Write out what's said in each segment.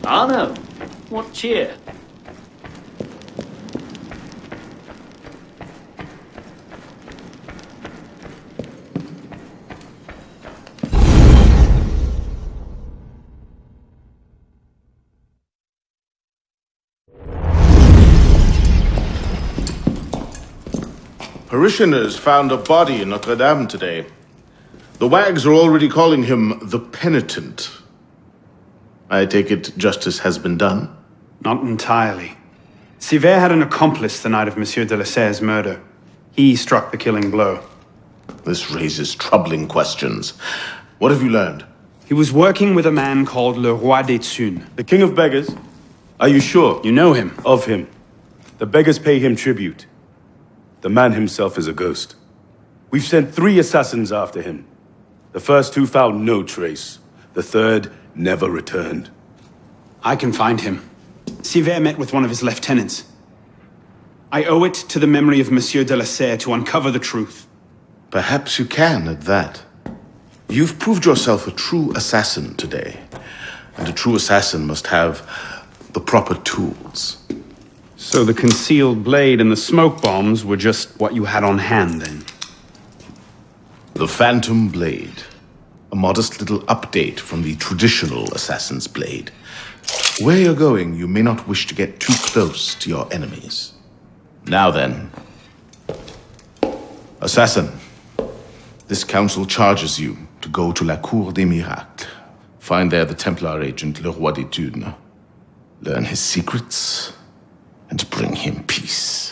Arno, what cheer? Parishioners found a body in Notre Dame today. The wags are already calling him the Penitent. I take it justice has been done? Not entirely. Sivert had an accomplice the night of Monsieur de Lasserre's murder. He struck the killing blow. This raises troubling questions. What have you learned? He was working with a man called Le Roi des Thunes. The King of Beggars? Are you sure? You know him? Of him. The beggars pay him tribute. The man himself is a ghost. We've sent 3 assassins after him. The first 2 found no trace. The third never returned. I can find him. Sivert met with one of his lieutenants. I owe it to the memory of Monsieur de Lasserre to uncover the truth. Perhaps you can at that. You've proved yourself a true assassin today. And a true assassin must have the proper tools. So the concealed blade and the smoke bombs were just what you had on hand, then? The Phantom Blade. A modest little update from the traditional assassin's blade. Where you're going, you may not wish to get too close to your enemies. Now then. Assassin, this council charges you to go to La Cour des Miracles. Find there the Templar agent, Le Roi des Thunes. Learn his secrets and bring him peace.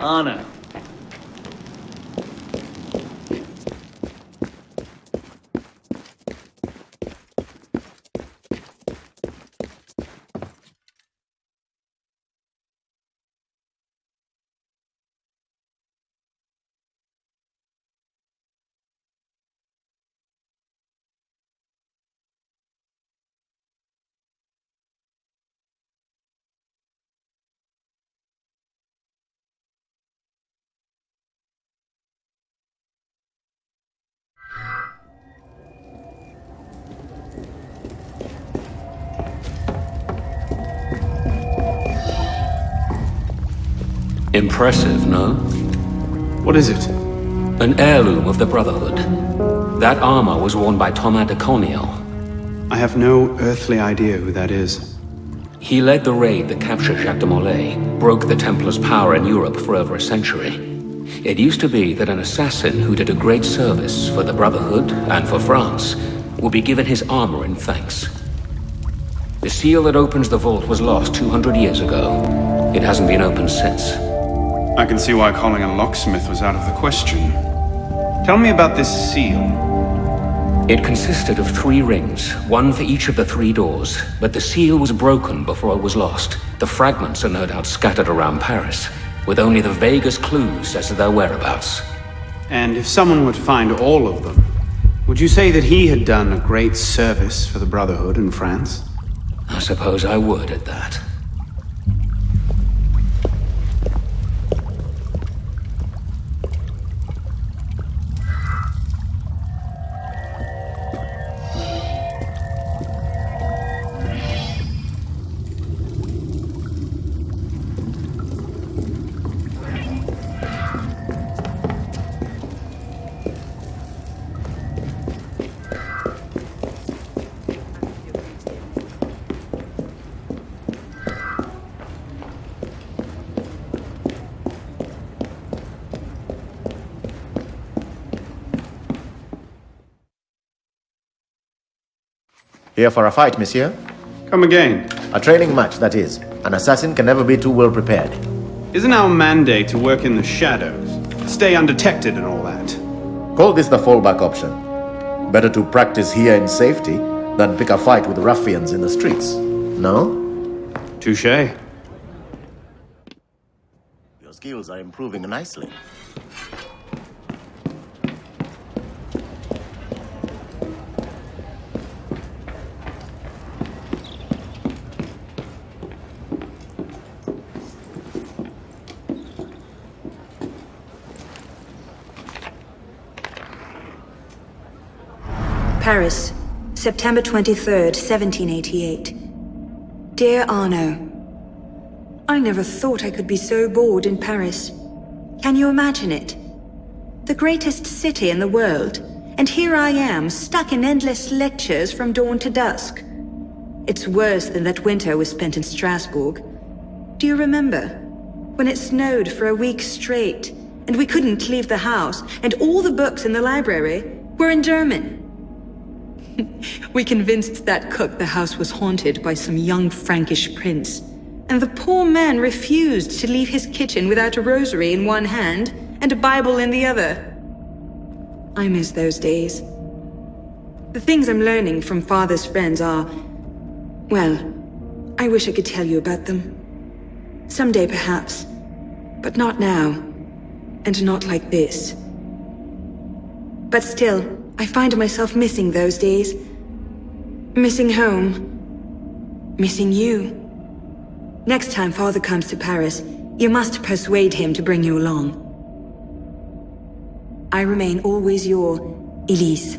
Arno. Impressive, no? What is it? An heirloom of the Brotherhood. That armor was worn by Thomas de Corniel. I have no earthly idea who that is. He led the raid that captured Jacques de Molay, broke the Templars' power in Europe for over a century. It used to be that an assassin who did a great service for the Brotherhood and for France would be given his armor in thanks. The seal that opens the vault was lost 200 years ago. It hasn't been opened since. I can see why calling a locksmith was out of the question. Tell me about this seal. It consisted of 3 rings, one for each of the 3 doors, but the seal was broken before it was lost. The fragments are no doubt scattered around Paris, with only the vaguest clues as to their whereabouts. And if someone were to find all of them, would you say that he had done a great service for the Brotherhood in France? I suppose I would at that. Here for a fight, monsieur? Come again. A training match, that is. An assassin can never be too well prepared. Isn't our mandate to work in the shadows? Stay undetected and all that? Call this the fallback option. Better to practice here in safety than pick a fight with ruffians in the streets. No? Touché. Your skills are improving nicely. Paris, September 23rd, 1788. Dear Arno, I never thought I could be so bored in Paris. Can you imagine it? The greatest city in the world, and here I am, stuck in endless lectures from dawn to dusk. It's worse than that winter we spent in Strasbourg. Do you remember? When it snowed for a week straight, and we couldn't leave the house, and all the books in the library were in German. We convinced that cook the house was haunted by some young Frankish prince, and the poor man refused to leave his kitchen without a rosary in one hand and a Bible in the other. I miss those days. The things I'm learning from Father's friends are... well, I wish I could tell you about them. Someday, perhaps. But not now. And not like this. But still, I find myself missing those days. Missing home. Missing you. Next time Father comes to Paris, you must persuade him to bring you along. I remain always your Elise.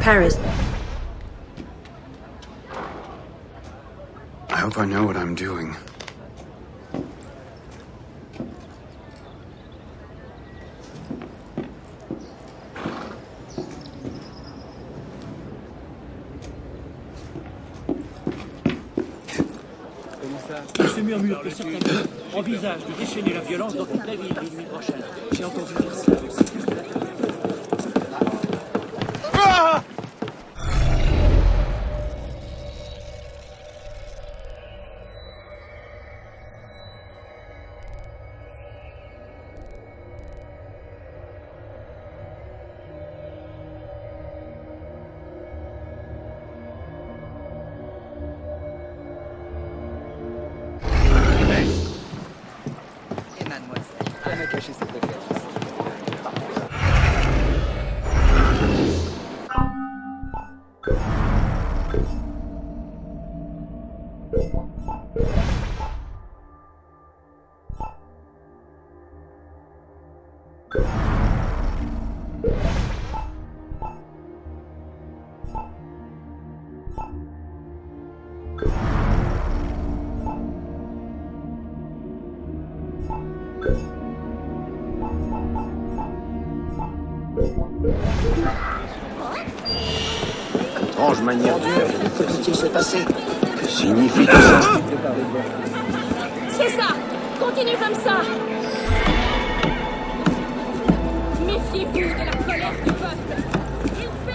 Paris. I hope I know what I'm doing. Ce murmure que certains envisagent de déchaîner la violence dans toute la ville la nuit prochaine. J'ai entendu dire ça. Étrange manière de faire. Que peut-il se passer? Que signifie tout ça? C'est ça! Continue comme ça! Méfiez-vous de la colère du peuple!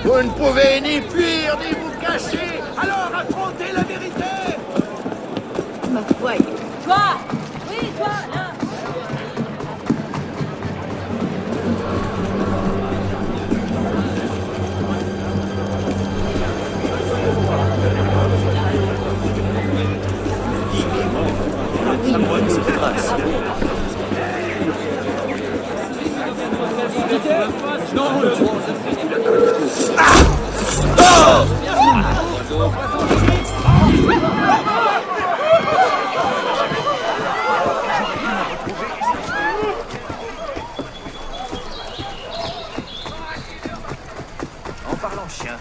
Vous ne pouvez ni fuir ni vous cacher! Alors affrontez la vérité! Ma foi, toi! Oui, toi, là! En parlant chien.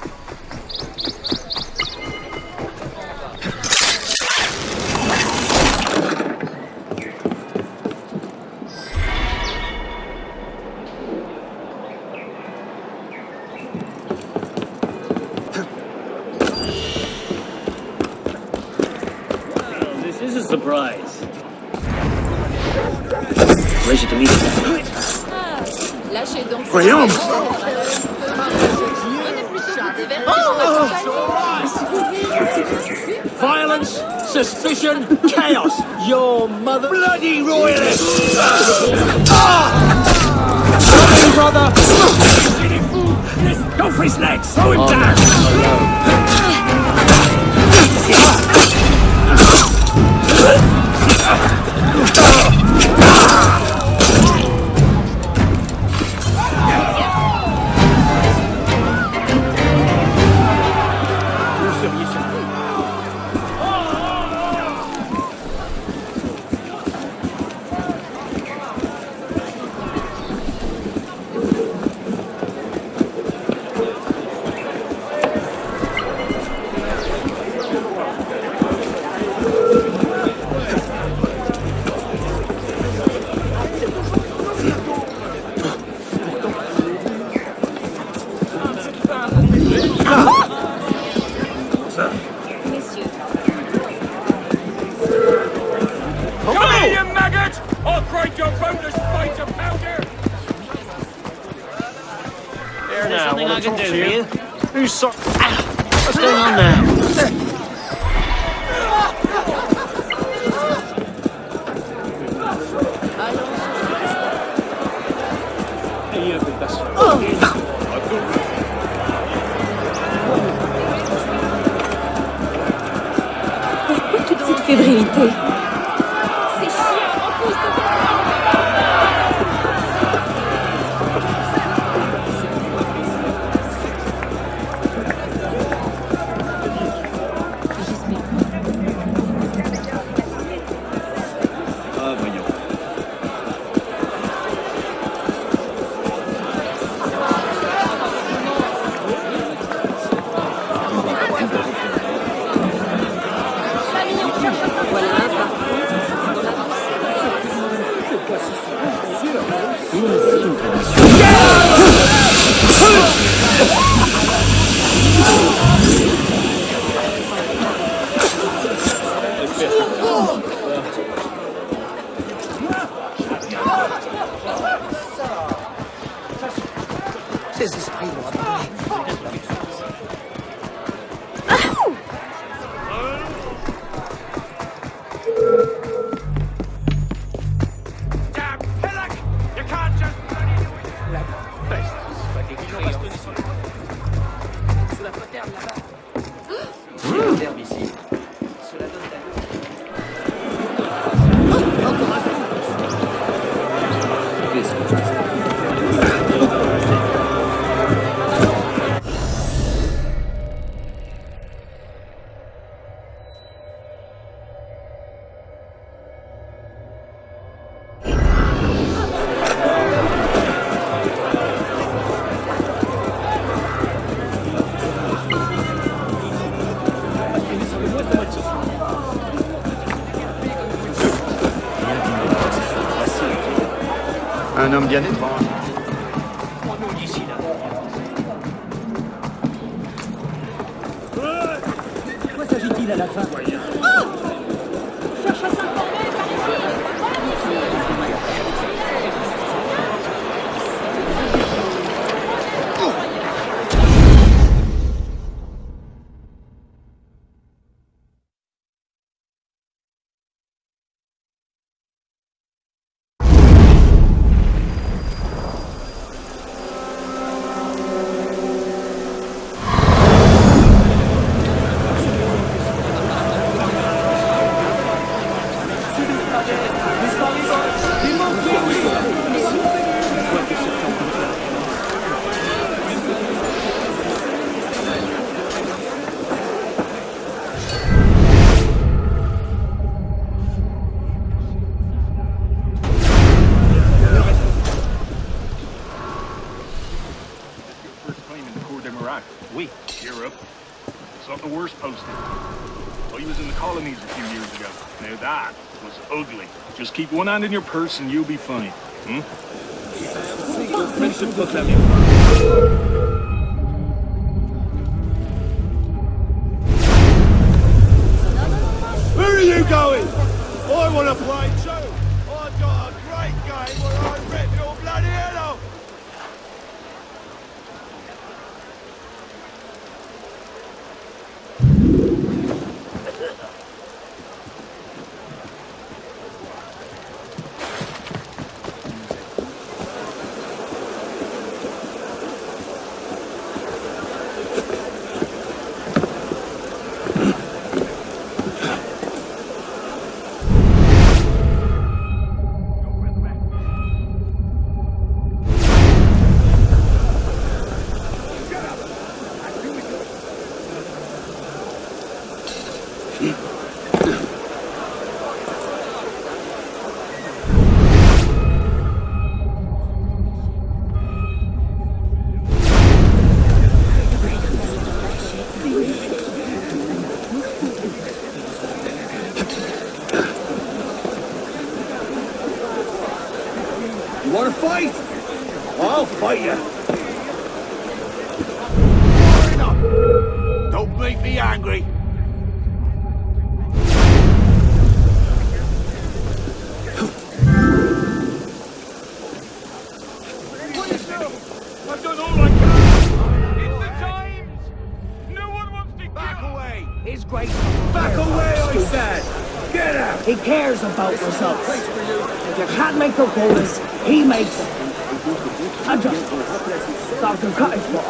This is a surprise. Pleasure to meet you. Lâchez donc. Voyons. Prenez plutôt du divertissement. Violence, suspicion, chaos. Your mother... Bloody royalists! Sorry, brother! Go for his legs! Throw him down! What's going on there? Pourquoi toute cette fébrilité? C'est chiant, en plus de... Ces esprits l'ont abandonné. Un homme bien étrange. De quoi s'agit-il à la fin? Cherche à s'informer, Oui. Europe. It's not the worst posting. I was in the colonies a few years ago. Now that was ugly. Just keep one hand in your purse and you'll be fine. Hmm? Where are you going? I want to play too. I've got a great game where I rip your bloody head off. want to fight? I'll fight you. Don't make me angry. I've done all I can! It's the times! No one wants to Back away! His Grace. Back away, I said! Get out! He cares about results. If you can't make the rules, he makes them. And just Dr. Cutting's law.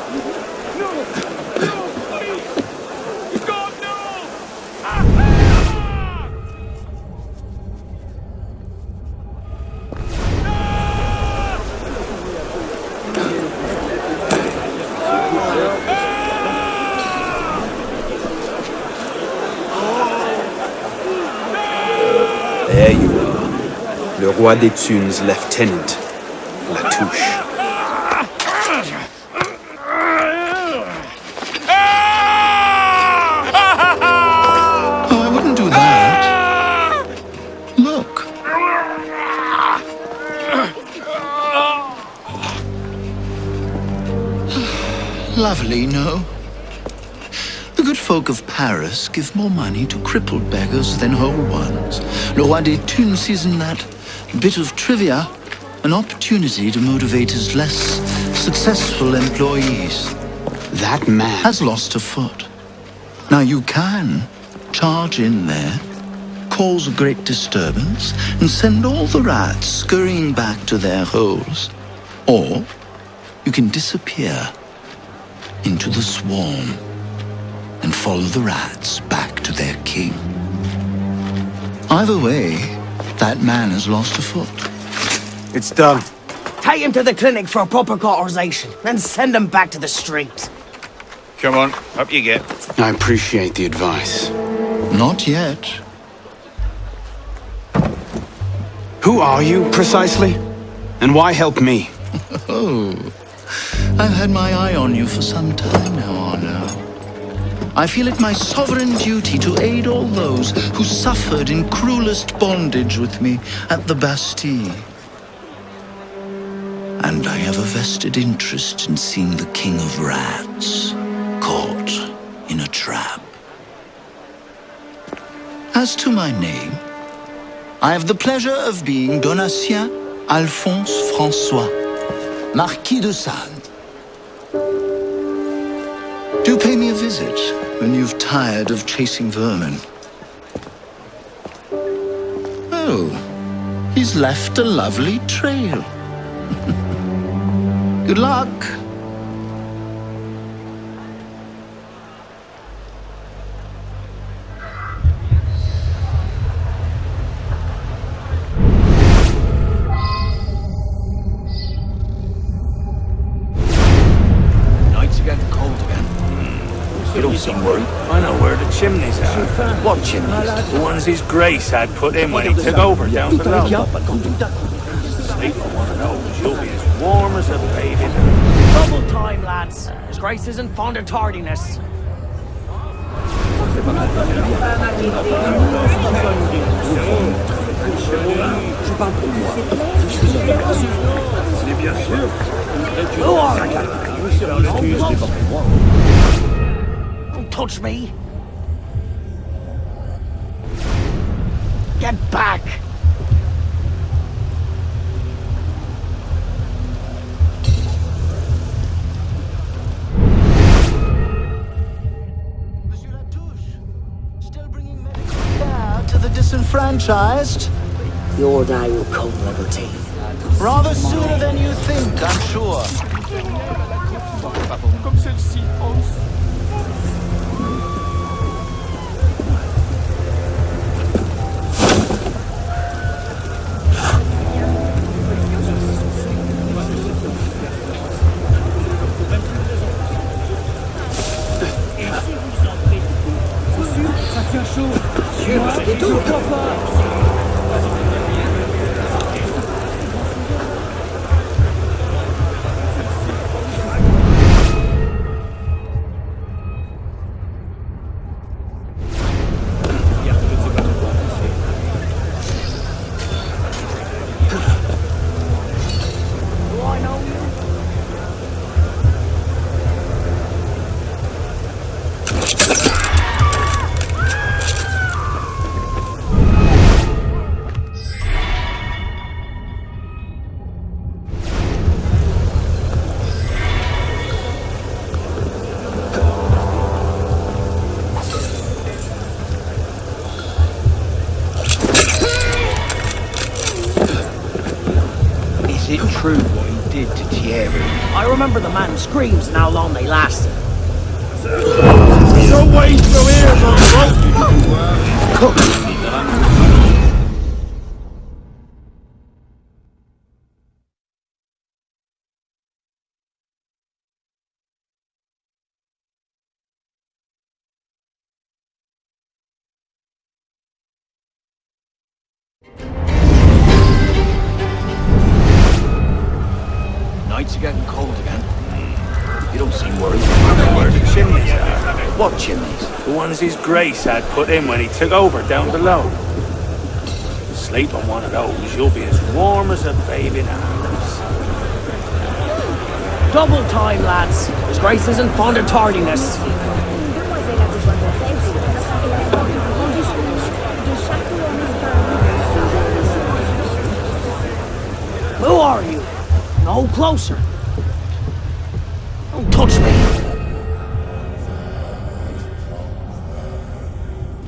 God, no! There you are. Le Roi des Thunes' lieutenant, La Touche. Oh, I wouldn't do that. Look. Lovely, no? The good folk of Paris give more money to crippled beggars than whole ones. Le Roi des Thunes sees in that bit of trivia an opportunity to motivate his less successful employees. That man Has lost a foot. Now you can charge in there, cause a great disturbance, and send all the rats scurrying back to their holes. Or you can disappear into the swarm and follow the rats back to their king. Either way, that man has lost a foot. It's done. Take him to the clinic for a proper cauterization, then send him back to the streets. Come on, up you get. I appreciate the advice. Not yet. Who are you, precisely? And why help me? Oh, I've had my eye on you for some time now, Arno. I feel it my sovereign duty to aid all those who suffered in cruelest bondage with me at the Bastille. And I have a vested interest in seeing the King of Rats caught in a trap. As to my name, I have the pleasure of being Donatien Alphonse François, Marquis de Sade. Do pay me a visit when you've tired of chasing vermin. Oh, he's left a lovely trail. Good luck. Nights are getting cold again. You don't seem worried. I know where the chimneys are. What chimneys? The ones his Grace had put in when he took over down below. Sleep on one of those, you'll be as warm as a baby. Double time, lads. His Grace isn't fond of tardiness. Who are you? Don't touch me. Get back. Monsieur Latouche, still bringing medical care to the disenfranchised? Your day will come, Liberty. Rather sooner than you think, I'm sure. Comme celle-ci, Hans. true what he did to Thierry? I remember the man's screams and how long they lasted. No way through here, bro! Nights are getting cold again. You don't seem worried. Where the chimneys are. What chimneys? The ones his grace had put in when he took over down below. Sleep on one of those, you'll be as warm as a babe in arms. Double time, lads. His grace isn't fond of tardiness. Who are you? No closer. Don't touch me.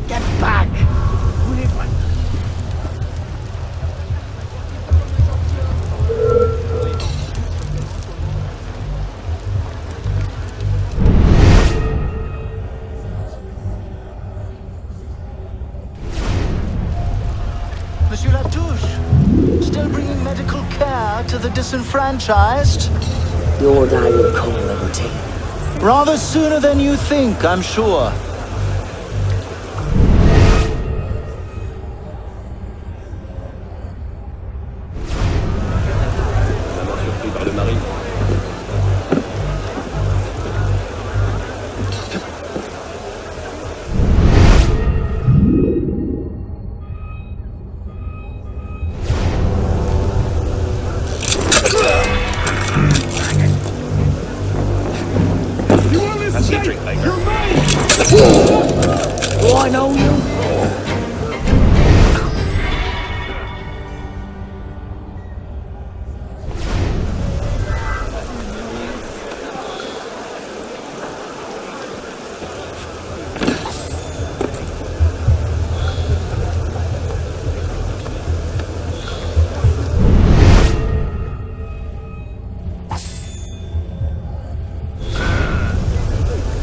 Get back. Monsieur Latouche, still bringing medical care to the disenfranchised? Your day will come, Liberty. Rather sooner than you think, I'm sure. Do I know you?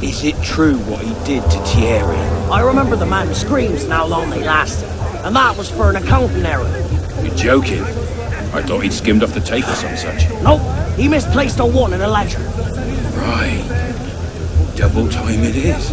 Is it true what he did to Thierry? I remember the man's screams and how long they lasted. And that was for an accounting error. You're joking. I thought he'd skimmed off the tape or some such. Nope, he misplaced a 1 in a ledger. Right. Double time it is.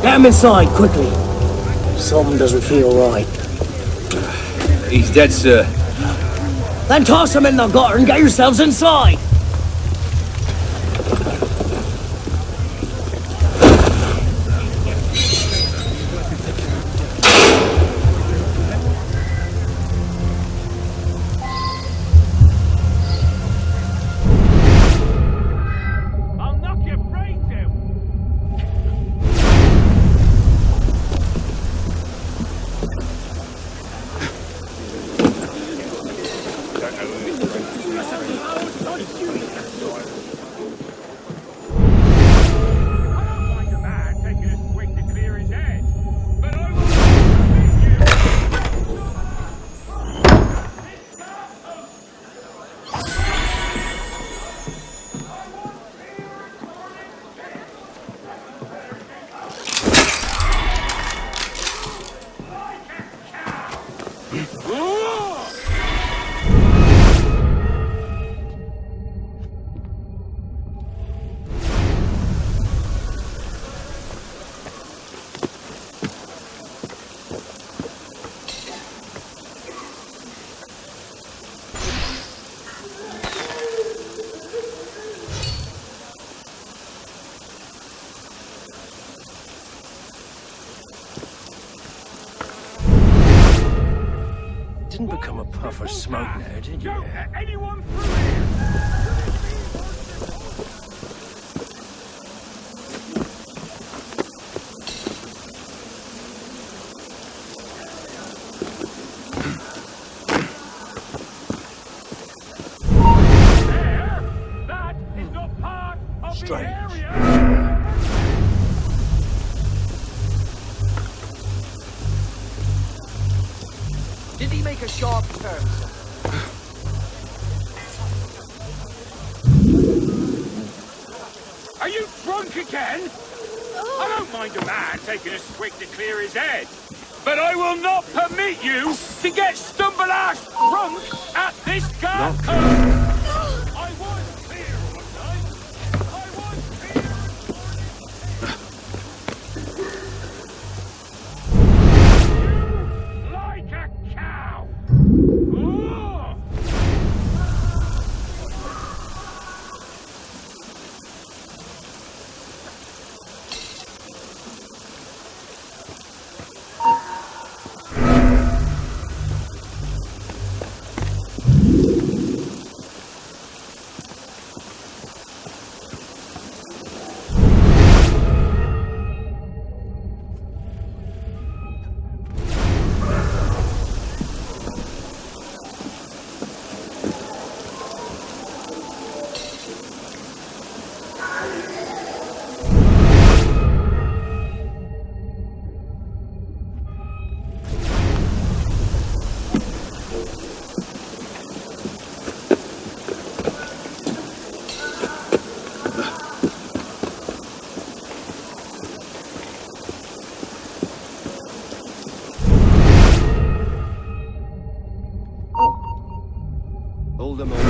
Get him inside, quickly. Something doesn't feel right. He's dead, sir. Then toss him in the gutter and get yourselves inside. didn't become a puff of smoke now, did you? Anyone through here? That is not part of the area! Did he make a sharp turn, sir? Are you drunk again? I don't mind a man taking a swig to clear his head, but I will not permit you to get stumble-ass drunk at this garden. I was clear, wasn't I? I was clear. You like a cow. Oh! Hold them over.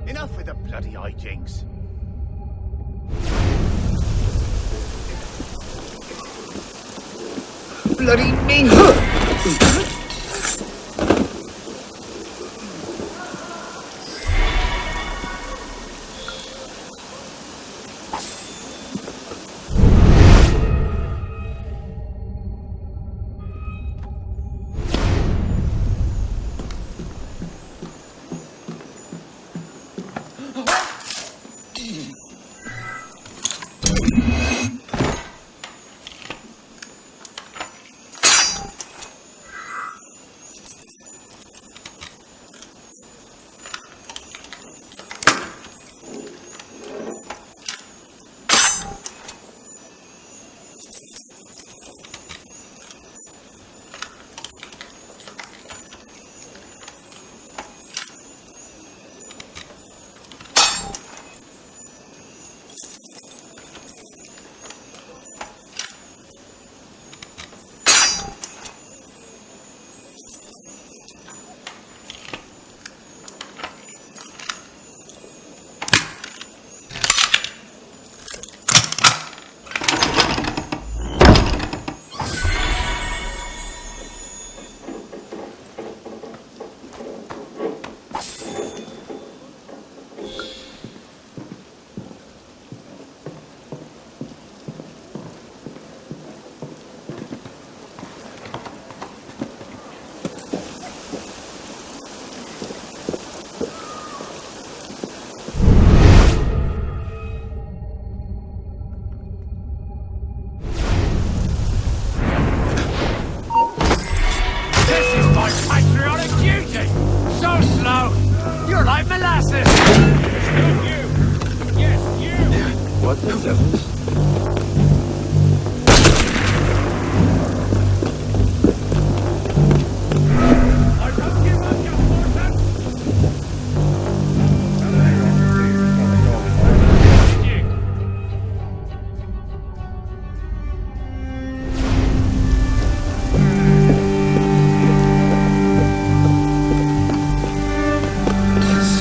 Enough with the bloody hijinks. Bloody ming!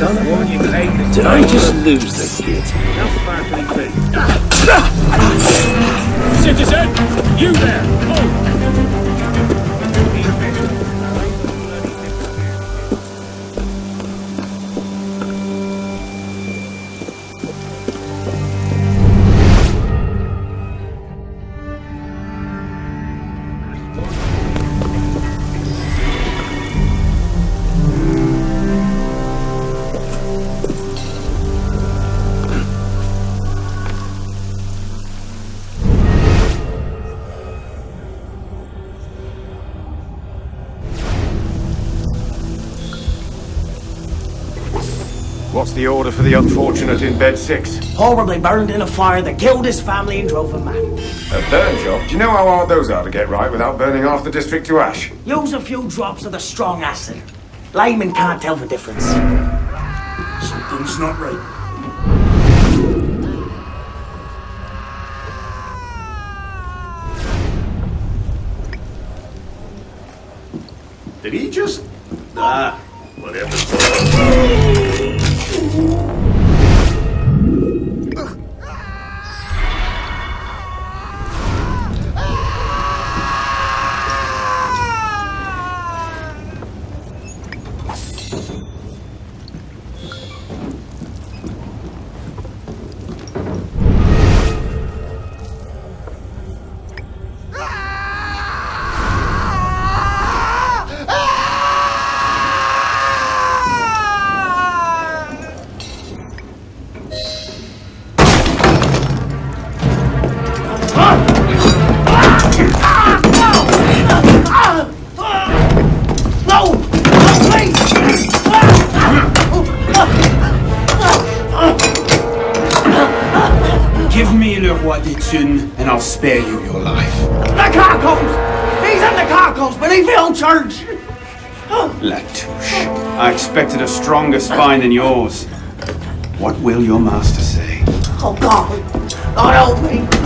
son of a... Did I just lose the kid? Citizen! You there! Oh! What's the order for the unfortunate in bed 6? Horribly burned in a fire that killed his family and drove him mad. A burn job? Do you know how hard those are to get right without burning half the district to ash? Use a few drops of the strong acid. Laymen can't tell the difference. Something's not right. Did he just... Ah, whatever. Give me le roi des thunes, and I'll spare you your life. The carcons! He's in the carcons, but he filled church! Latouche, I expected a stronger spine than yours. What will your master say? Oh God! God help me!